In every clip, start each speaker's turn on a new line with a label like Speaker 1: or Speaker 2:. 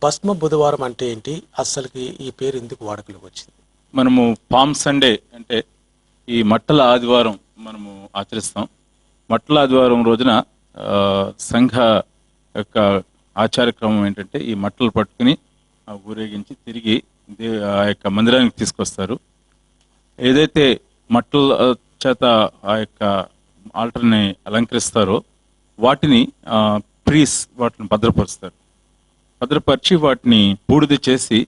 Speaker 1: భస్మ బుధవారం అంటే ఏంటి? అస్సలకి ఈ పేరు ఎందుకు వాడుకలోకి వచ్చింది?
Speaker 2: మనము పామ్ సండే అంటే ఈ మట్టల ఆదివారం మనము ఆచరిస్తాం. మట్టల ఆదివారం రోజున సంఘ యొక్క ఆచారక్రమం ఏంటంటే ఈ మట్టలు పట్టుకుని ఊరేగించి తిరిగి ఆ యొక్క మందిరానికి తీసుకొస్తారు. ఏదైతే మట్టల చేత ఆ యొక్క ఆల్టర్ని అలంకరిస్తారో వాటిని వాటిని భద్రపరిచి వాటిని బూడిద చేసి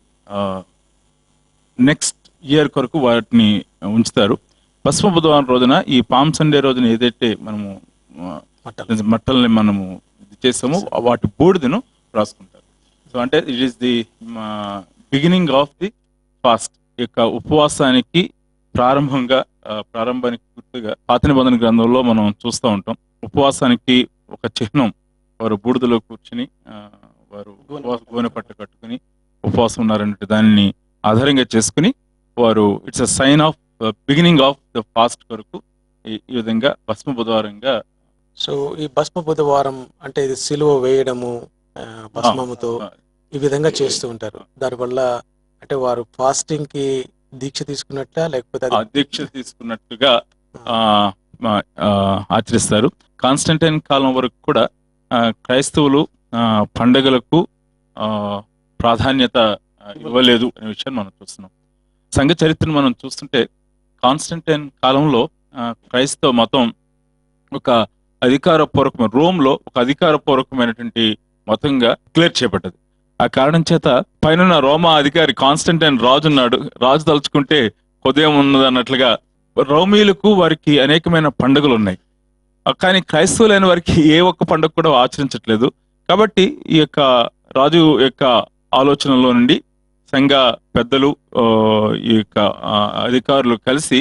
Speaker 2: నెక్స్ట్ ఇయర్ కొరకు వాటిని ఉంచుతారు. భస్మ బుధవారం రోజున ఈ పామ్ సండే రోజున ఏదైతే మనము మట్టల్ని మనము ఇది చేస్తామో వాటి బూడిదను రాసుకుంటారు. సో అంటే it is the beginning of the fast. యొక్క ఉపవాసానికి ప్రారంభానికి గుర్తుగా పాత నిబంధన గ్రంథంలో మనం చూస్తూ ఉంటాం. ఉపవాసానికి ఒక చిహ్నం వారు బూడిదలో కూర్చుని వారు గోనె పట్టు కట్టుకుని ఉపవాసం ఉన్నారన్నట్టు దానిని ఆధారంగా చేసుకుని వారు it's a sign of beginning of the fast కొరకు ఈ విధంగా భస్మ బుధవారంగా.
Speaker 1: సో ఈ భస్మ బుధవారం అంటే ఇది సిలువ వేయడము భస్మముతో ఈ విధంగా చేస్తూ ఉంటారు. దానివల్ల అంటే వారు ఫాస్టింగ్ కి దీక్ష తీసుకున్నట్ల లేకపోతే
Speaker 2: దీక్ష తీసుకున్నట్టుగా ఆచరిస్తారు. కాన్స్టంటైన్ కాలం వరకు కూడా క్రైస్తవులు పండుగలకు ప్రాధాన్యత ఇవ్వలేదు అనే విషయాన్ని మనం చూస్తున్నాం. సంఘ చరిత్రను మనం చూస్తుంటే కాన్స్టంటైన్ కాలంలో క్రైస్తవ మతం ఒక అధికారపూర్వకమైన రోమ్లో ఒక అధికారపూర్వకమైనటువంటి మతంగా డిక్లేర్ చేయబడ్డది. ఆ కారణం చేత పైన రోమా అధికారి కాన్స్టంటైన్ రాజు ఉన్నాడు, రాజు తలుచుకుంటే ఉదయం ఉన్నది అన్నట్లుగా రోమీలకు వారికి అనేకమైన పండుగలు ఉన్నాయి. కానీ క్రైస్తవులైన వారికి ఏ ఒక్క పండుగ కూడా ఆచరించట్లేదు. కాబట్టి ఈ యొక్క రాజు యొక్క ఆలోచనలో నుండి సంఘ పెద్దలు ఈ యొక్క అధికారులు కలిసి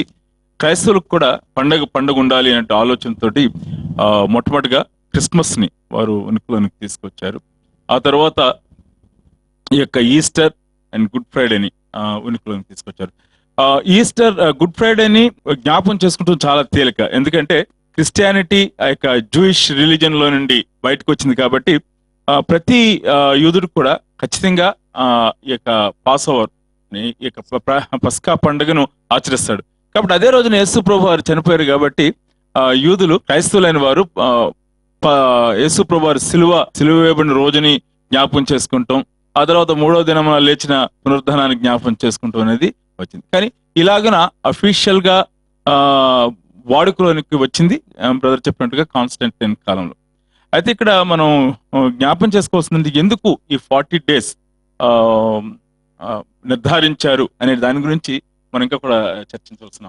Speaker 2: క్రైస్తవులకు కూడా పండుగ ఉండాలి అనే ఆలోచనతోటి మొట్టమొదటిగా క్రిస్మస్ ని వారు ఉనికిలోనికి తీసుకొచ్చారు. ఆ తర్వాత ఈ యొక్క ఈస్టర్ అండ్ గుడ్ ఫ్రైడేని ఉనికిలోనికి తీసుకొచ్చారు. ఈస్టర్ గుడ్ ఫ్రైడేని జ్ఞాపకం చేసుకుంటూ చాలా తేలిక, ఎందుకంటే క్రిస్టియానిటీ ఆ యొక్క జూయిష్ రిలీజన్ లో నుండి బయటకు వచ్చింది. కాబట్టి ప్రతి యూదుడు కూడా ఖచ్చితంగా ఈ యొక్క పాస్ ఓవర్ ని ఈ యొక్క పస్కా పండుగను ఆచరిస్తాడు. కాబట్టి అదే రోజున యేసు ప్రభు వారు చనిపోయారు. కాబట్టి యూదులు క్రైస్తవులైన వారు యేసు ప్రభు వారు సిలువ వేయబడిన రోజుని జ్ఞాపకం చేసుకుంటాం. ఆ తర్వాత 3వ దినం లేచిన పునరుద్ధానాన్ని జ్ఞాపకం చేసుకుంటాం అనేది వచ్చింది. కానీ ఇలాగన అఫీషియల్ గా వాడుకలోనికి వచ్చింది బ్రదర్ చెప్పినట్టుగా కాన్స్టంటైన్ కాలంలో. అయితే ఇక్కడ మనం జ్ఞాపకం చేసుకోవాల్సింది ఎందుకు ఈ 40 days నిర్ధారించారు అనే దాని గురించి మనం ఇంకా కూడా చర్చించవలసిన